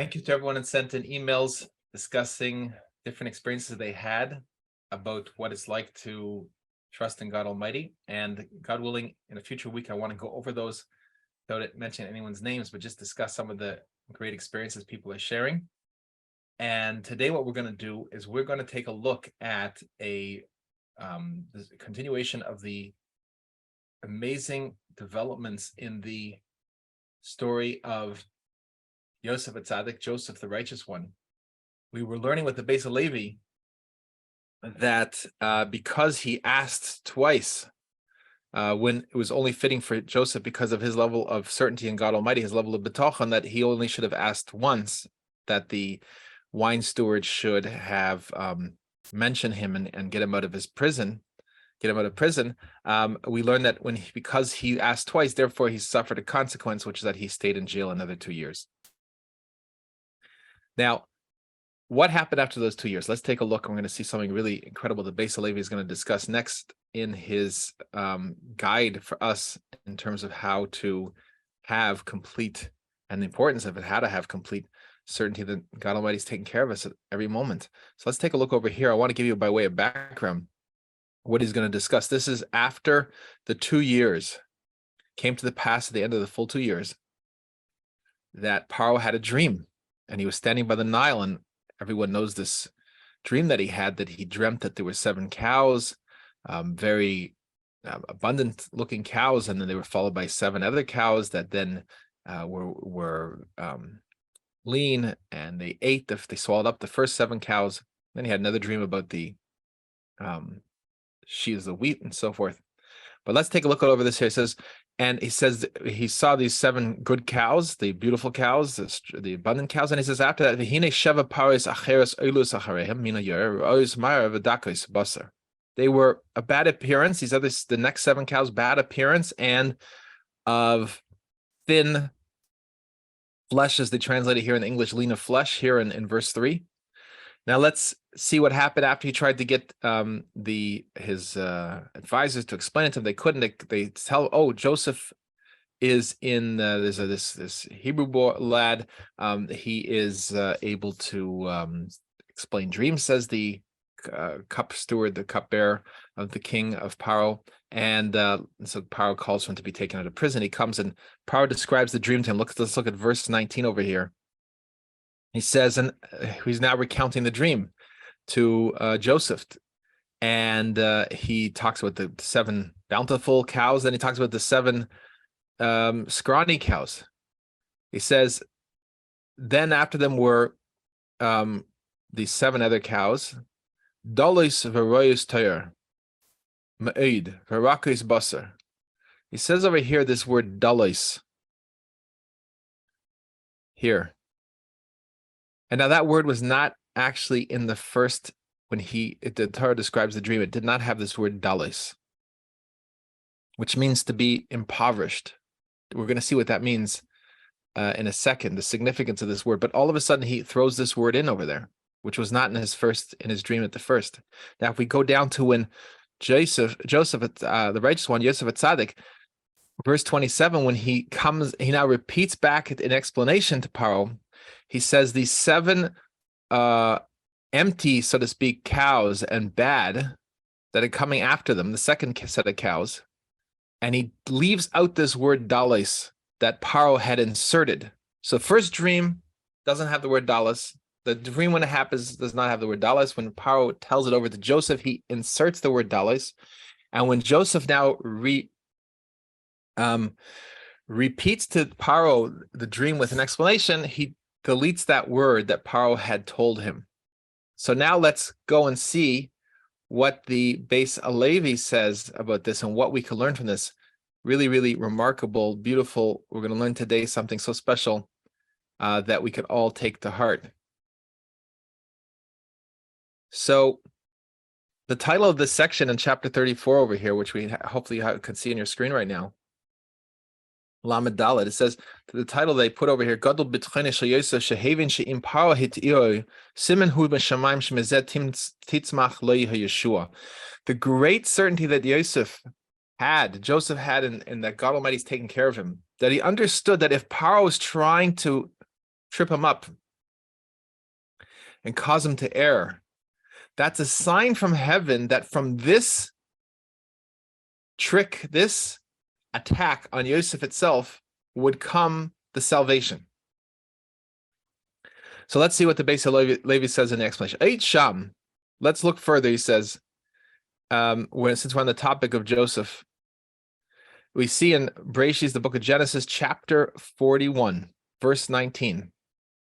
Thank you to everyone that sent in emails discussing different experiences they had about what it's like to trust in God Almighty. And God willing, in a future week, I want to go over those without mentioning anyone's names, but just discuss some of the great experiences people are sharing. And today what we're going to do is we're going to take a look at the continuation of the amazing developments in the story of Yosef Atzadik, Joseph the righteous one. We were learning with the Beis HaLevi that because he asked twice when it was only fitting for Joseph because of his level of certainty in God Almighty, his level of bitachon, that he only should have asked once, that the wine steward should have mentioned him and get him out of his prison, we learned that because he asked twice, therefore he suffered a consequence, which is that he stayed in jail another 2 years. Now, what happened after those 2 years? Let's take a look. We're going to see something really incredible that Beis HaLevi is going to discuss next in his guide for us in terms of how to have complete, and the importance of it, how to have complete certainty that God Almighty is taking care of us at every moment. So let's take a look over here. I want to give you, by way of background, what he's going to discuss. This is after the 2 years came to the pass at the end of the full 2 years that Paro had a dream, and he was standing by the Nile, and everyone knows this dream that he dreamt that there were 7 cows, very abundant looking cows, and then they were followed by 7 other cows that then were lean, and they swallowed up the first 7 cows. Then he had another dream about the sheaves of wheat and so forth. But let's take a look over this here. It says, and he says he saw these 7 good cows, the beautiful cows, the abundant cows, and he says after that, they were a bad appearance. These others, the next 7 cows, bad appearance and of thin flesh, as they translate it here in the English, lean of flesh here in verse 3. Now let's see what happened after he tried to get his advisors to explain it to him. They couldn't. They tell, oh, Joseph is in. There's this Hebrew lad. He is able to explain dreams, says the cup steward, the cupbearer of the king of Paro. And so Paro calls for him to be taken out of prison. He comes and Paro describes the dream to him. Let's look at verse 19 over here. He says, and he's now recounting the dream to Joseph. And he talks about the 7 bountiful cows. Then he talks about the 7 scrawny cows. He says, then after them were the 7 other cows. Dolis v'royus toyer, ma'id v'rakis basar. He says over here this word dolis here. And now that word was not actually in the first, when the Torah describes the dream, it did not have this word dalis, which means to be impoverished. We're going to see what that means in a second, the significance of this word. But all of a sudden he throws this word in over there, which was not in his dream at the first. Now, if we go down to when Joseph, the righteous one, Yosef Atzadik, verse 27, when he now repeats back an explanation to Paro. He says these 7 empty, so to speak, cows and bad that are coming after them, the second set of cows, and he leaves out this word dalis that Paro had inserted. So first dream doesn't have the word dalis. The dream when it happens does not have the word dalis. When Paro tells it over to Joseph, he inserts the word dalis. And when Joseph now repeats to Paro the dream with an explanation, he deletes that word that Paro had told him. So now let's go and see what the Beis HaLevi says about this and what we can learn from this. Really, really remarkable, beautiful. We're going to learn today something so special that we could all take to heart. So the title of this section in chapter 34 over here, which we hopefully can see on your screen right now, Lamed Dalet, it says, the title they put over here, Gadol b'tchene shel Yosef shehevin she'im Paro hit'iro simen hu b'shamayim shemezet titzmach lo Yeshua. The great certainty that Joseph had in that God Almighty is taking care of him, that he understood that if Paro was trying to trip him up, and cause him to err. That's a sign from heaven that from this trick, this attack on Yosef itself, would come the salvation. So let's see what the Beis HaLevi says in the explanation. Eight Sham. Let's look further. He says, since we're on the topic of Joseph, we see in Bereshis, the book of Genesis, chapter 41, verse 19.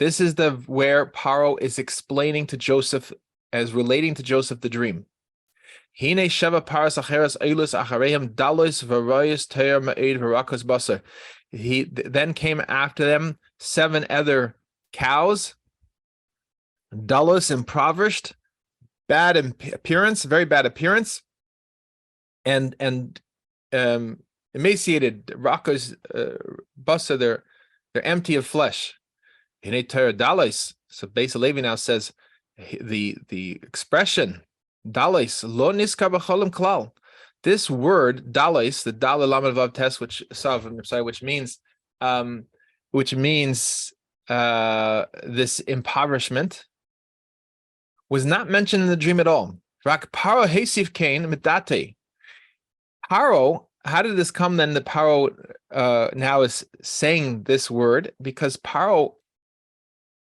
This is where Paro is explaining to Joseph, as relating to Joseph, the dream. Hine sheva paras acheres eilus achareim dalos v'royos teir ma'ed v'rakos basar. He then came after them 7 other cows, dalos, impoverished, bad appearance, very bad appearance, and emaciated, rakos basar, they're empty of flesh. Hine teir dalos. So Beis HaLevi now says the expression dalos lo niskar b'cholim klal. This word dalos, the dalay lamed vav tes, which means this impoverishment, was not mentioned in the dream at all. Rak paro hesif kain midate. Paro, how did this come then? The Paro now is saying this word because Paro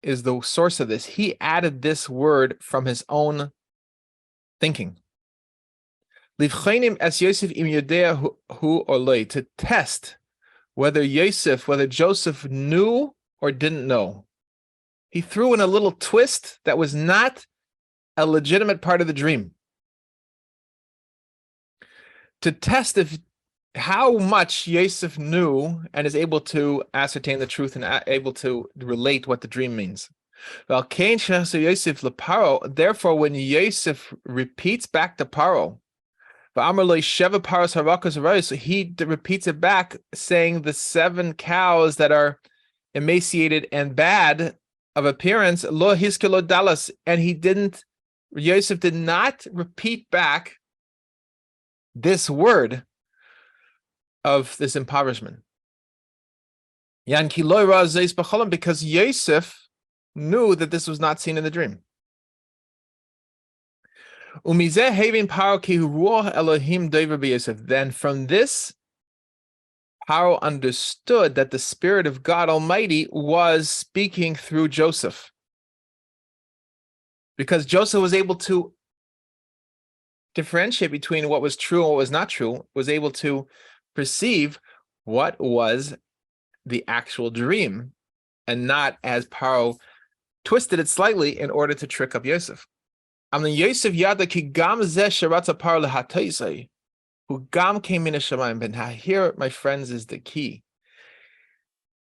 is the source of this. He added this word from his own thinking. To test whether Joseph knew or didn't know. He threw in a little twist that was not a legitimate part of the dream. To test how much Yosef knew and is able to ascertain the truth and able to relate what the dream means. Therefore, when Yosef repeats back to Paro, he repeats it back, saying the 7 cows that are emaciated and bad of appearance, lo hiskelo dalas, and Yosef did not repeat back this word of this impoverishment. Because Yosef knew that this was not seen in the dream. Then from this, Paro understood that the Spirit of God Almighty was speaking through Joseph. Because Joseph was able to differentiate between what was true and what was not true, was able to perceive what was the actual dream, and not as Paro twisted it slightly in order to trick up Yosef. Yosef yada ki gam zeh sheratza Paro lehatayisai, who gam came in a shamayim. But here, my friends, is the key.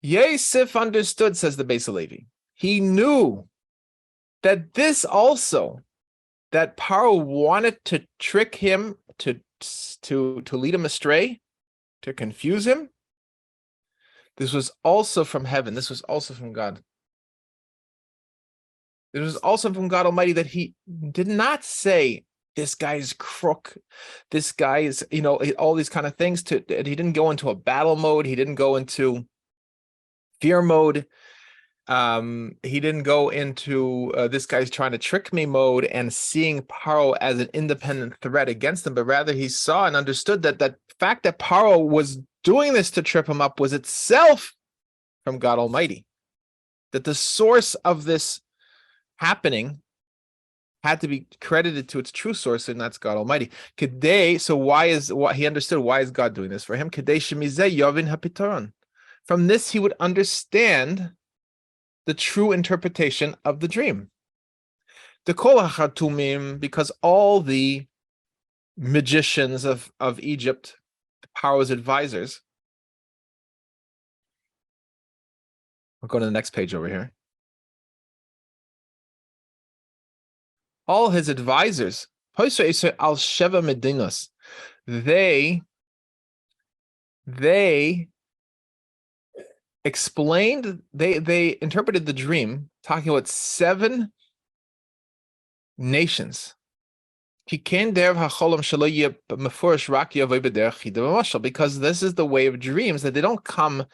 Yosef understood, says the Beis HaLevi. He knew that this also, that Paro wanted to trick him, to lead him astray, to confuse him. This was also from heaven. This was also from God. It was also from God Almighty, that he did not say, this guy's crook, this guy is, all these kind of things. He didn't go into a battle mode. He didn't go into fear mode. He didn't go into this guy's trying to trick me mode and seeing Paro as an independent threat against him, but rather he saw and understood that the fact that Paro was doing this to trip him up was itself from God Almighty. That the source of this happening had to be credited to its true source, and that's God Almighty. So he understood, why is God doing this for him? From this, he would understand the true interpretation of the dream. The kol hachatumim, because all the magicians of Egypt, Paro's advisors. We'll go to the next page over here. All his advisors, al sheva medinos, they explained, they interpreted the dream, talking about 7 nations. Because this is the way of dreams, that they don't come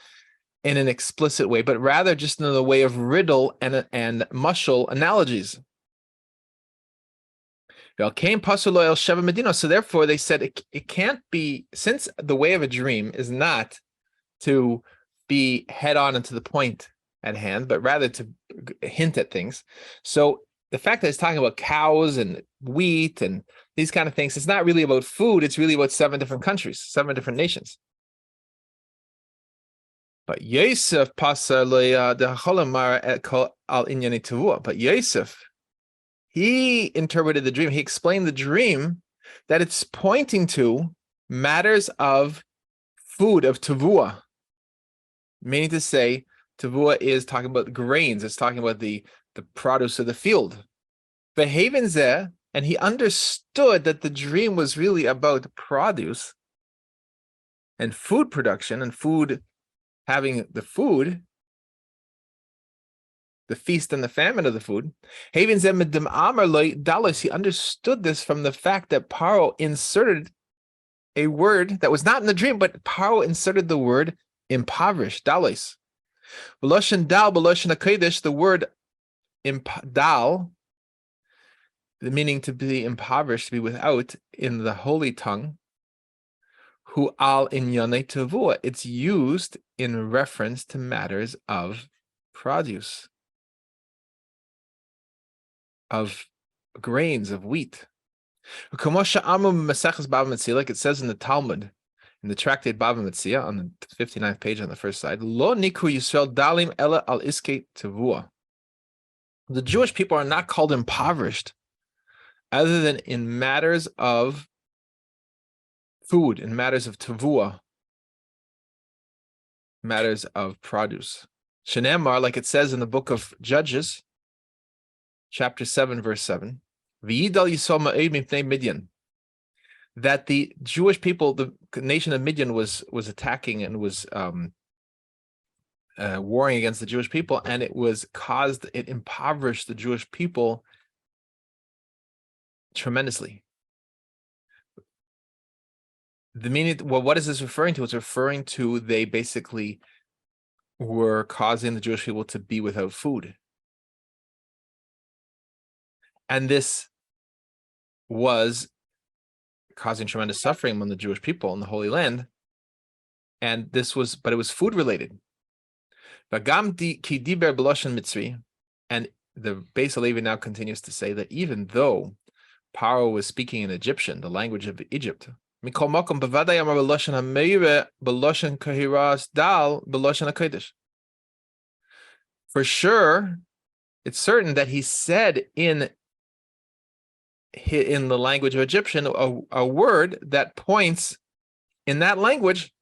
in an explicit way, but rather just in the way of riddle and mushal analogies. So therefore they said it can't be, since the way of a dream is not to be head on and to the point at hand, but rather to hint at things. So the fact that it's talking about cows and wheat and these kind of things, it's not really about food. It's really about 7 different countries, 7 different nations. But Yosef But Yosef, he interpreted the dream. He explained the dream that it's pointing to matters of food, of tavua, meaning to say tavua is talking about grains. It's talking about the produce of the field. And he understood that the dream was really about produce and food production and food, having the food, the feast and the famine of the food. He understood this from the fact that Paro inserted a word that was not in the dream, but Paro inserted the word impoverished, dalos. The word dal, the meaning to be impoverished, to be without, in the holy tongue, hu al inyane tavua. It's used in reference to matters of produce, of grains, of wheat. Like it says in the Talmud, in the tractate Bava Metzia, on the 59th page on the first side, Lo niku Yisrael dalim ela al iske tavua. The Jewish people are not called impoverished other than in matters of food, in matters of tavua, matters of produce. Shenemar, like it says in the book of Judges, chapter 7, verse 7, V'yidal Yisrael ma'ed mipnei Midian, that the Jewish people, the nation of Midian, was attacking and was warring against the Jewish people, and it impoverished the Jewish people tremendously. The meaning, well, what is this referring to? It's referring to they basically were causing the Jewish people to be without food. And this was causing tremendous suffering among the Jewish people in the Holy Land. And it was food related. And the Beis HaLevi now continues to say that even though Paro was speaking in Egyptian, the language of Egypt, for sure, it's certain that he said in the language of Egyptian a word that points in that language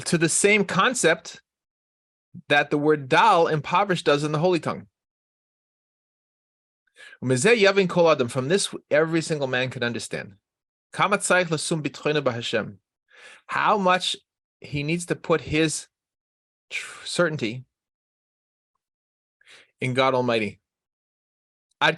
to the same concept that the word dal, impoverished, does in the holy tongue. From this, every single man could understand how much he needs to put his certainty in God Almighty. To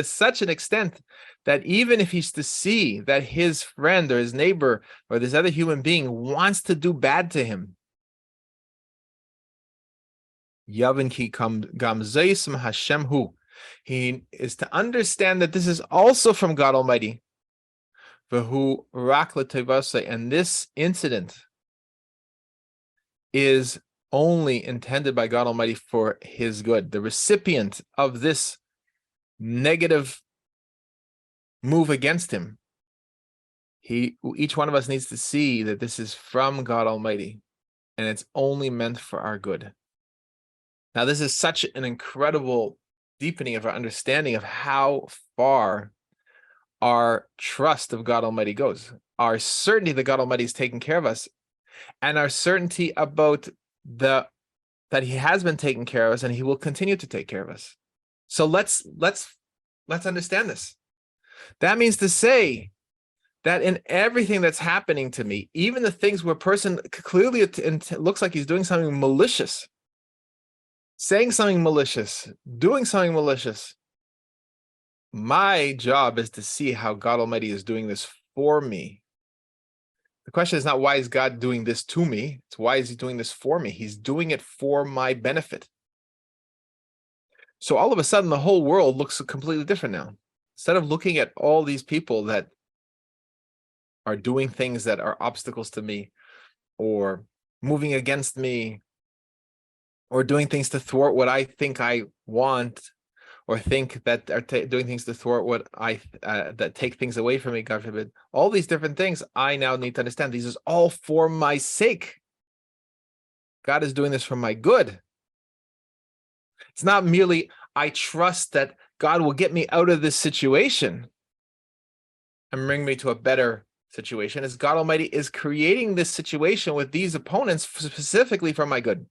such an extent that even if he's to see that his friend or his neighbor or this other human being wants to do bad to him, he is to understand that this is also from God Almighty. And this incident is only intended by God Almighty for his good. The recipient of this negative move against him, each one of us needs to see that this is from God Almighty and it's only meant for our good. Now, this is such an incredible deepening of our understanding of how far our trust of God Almighty goes, our certainty that God Almighty is taking care of us, and our certainty about that he has been taking care of us and he will continue to take care of us. So let's understand this. That means to say that in everything that's happening to me, even the things where a person clearly looks like he's doing something malicious, saying something malicious, doing something malicious, my job is to see how God Almighty is doing this for me. The question is not why is God doing this to me? It's why is he doing this for me? He's doing it for my benefit. So all of a sudden, the whole world looks completely different now. Instead of looking at all these people that are doing things that are obstacles to me, or moving against me, or doing things to thwart what I think I want, or think that are doing things to thwart what I that take things away from me, God forbid. All these different things, I now need to understand. These is all for my sake. God is doing this for my good. It's not merely I trust that God will get me out of this situation and bring me to a better situation. As God Almighty is creating this situation with these opponents specifically for my good.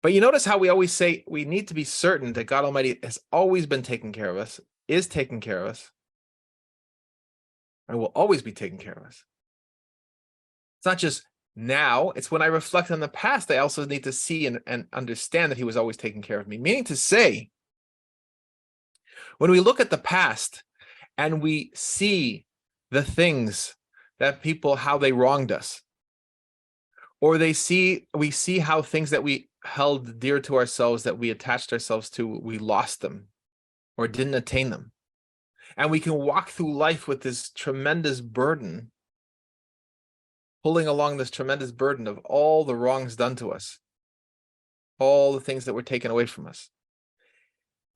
But you notice how we always say we need to be certain that God Almighty has always been taking care of us, is taking care of us, and will always be taking care of us. It's not just now, it's when I reflect on the past, I also need to see and understand that he was always taking care of me. Meaning to say, when we look at the past and we see the things that people, how they wronged us, or we see how things that we held dear to ourselves, that we attached ourselves to, we lost them or didn't attain them. And we can walk through life with this tremendous burden, pulling along this tremendous burden of all the wrongs done to us, all the things that were taken away from us.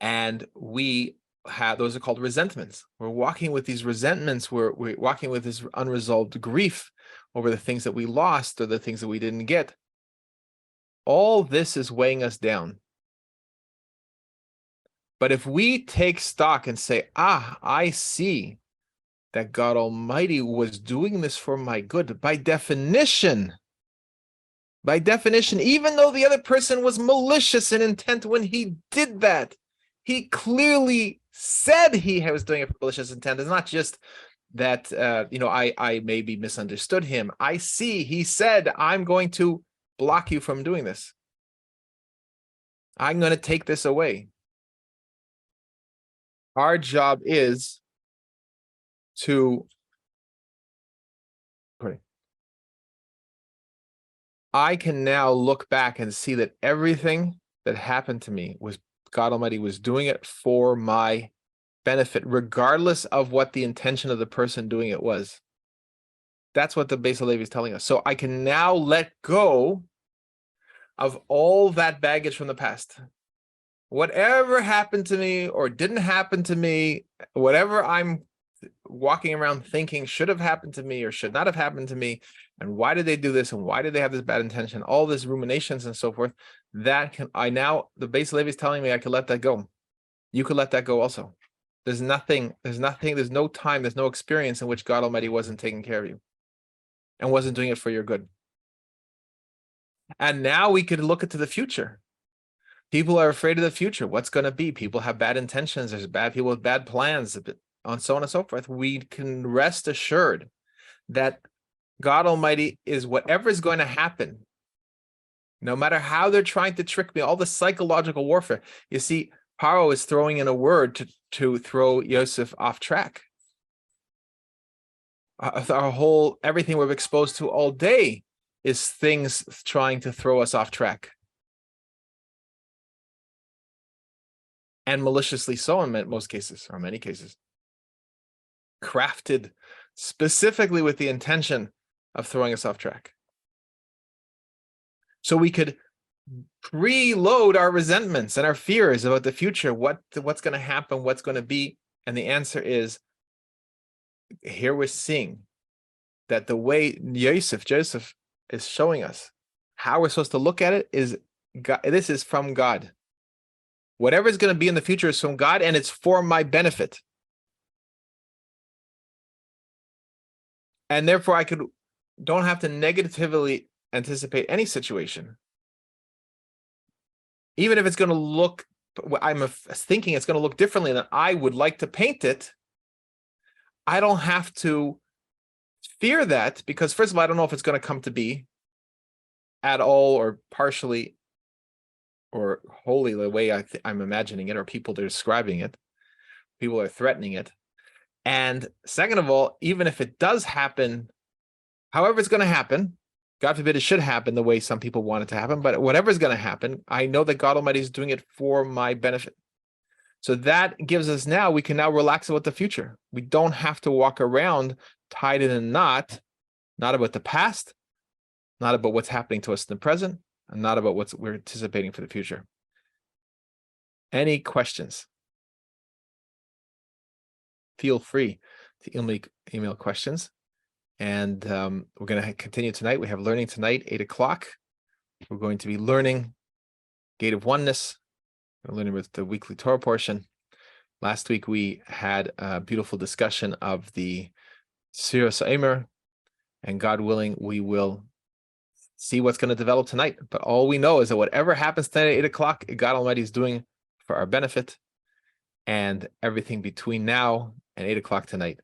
And we have, those are called resentments. We're walking with these resentments, we're walking with this unresolved grief over the things that we lost or the things that we didn't get. All this is weighing us down. But if we take stock and say, I see that God Almighty was doing this for my good, by definition, even though the other person was malicious in intent when he did that, he clearly said he was doing it for malicious intent. It's not just that, I maybe misunderstood him. I see he said, I'm going to block you from doing this. I'm going to take this away. Our job is to, I can now look back and see that everything that happened to me was God Almighty was doing it for my benefit, regardless of what the intention of the person doing it was. That's what the Beis HaLevi is telling us. So I can now let go of all that baggage from the past. Whatever happened to me or didn't happen to me, whatever I'm walking around thinking should have happened to me or should not have happened to me, and why did they do this, and why did they have this bad intention, all this ruminations and so forth, that can, the Beis HaLevi is telling me I can let that go. You could let that go also. There's no time, there's no experience in which God Almighty wasn't taking care of you and wasn't doing it for your good. And now we could look into the future. People are afraid of the future. What's going to be? People have bad intentions. There's bad people with bad plans, on so on and so forth. We can rest assured that God Almighty is whatever is going to happen, no matter how they're trying to trick me, all the psychological warfare. You see, Paro is throwing in a word to throw Yosef off track. Everything we're exposed to all day is things trying to throw us off track. And maliciously so in most cases, or many cases. Crafted specifically with the intention of throwing us off track. So we could preload our resentments and our fears about the future, what's going to happen, what's going to be. And the answer is, here we're seeing that the way Joseph is showing us how we're supposed to look at it is, God, this is from God. Whatever is going to be in the future is from God, and it's for my benefit. And therefore, I don't have to negatively anticipate any situation. Even if it's going to look, I'm thinking it's going to look differently than I would like to paint it, I don't have to fear that, because first of all, I don't know if it's going to come to be at all or partially or wholly the way I'm imagining it, or people are describing it. People are threatening it. And second of all, even if it does happen, however it's going to happen, God forbid it should happen the way some people want it to happen, but whatever's going to happen, I know that God Almighty is doing it for my benefit. So that gives us now, we can now relax about the future. We don't have to walk around tied in a knot, not about the past, not about what's happening to us in the present, and not about what we're anticipating for the future. Any questions? Feel free to email questions. And we're going to continue tonight. We have learning tonight, 8 o'clock. We're going to be learning Gate of Oneness. We're learning with the weekly Torah portion. Last week, we had a beautiful discussion of the Sfiras Omer, and God willing, we will see what's going to develop tonight. But all we know is that whatever happens tonight at 8 o'clock, God Almighty is doing for our benefit, and everything between now and 8 o'clock tonight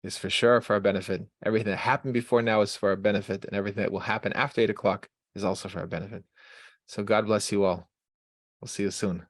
is for sure for our benefit. Everything that happened before now is for our benefit, and everything that will happen after 8 o'clock is also for our benefit. So God bless you all. We'll see you soon.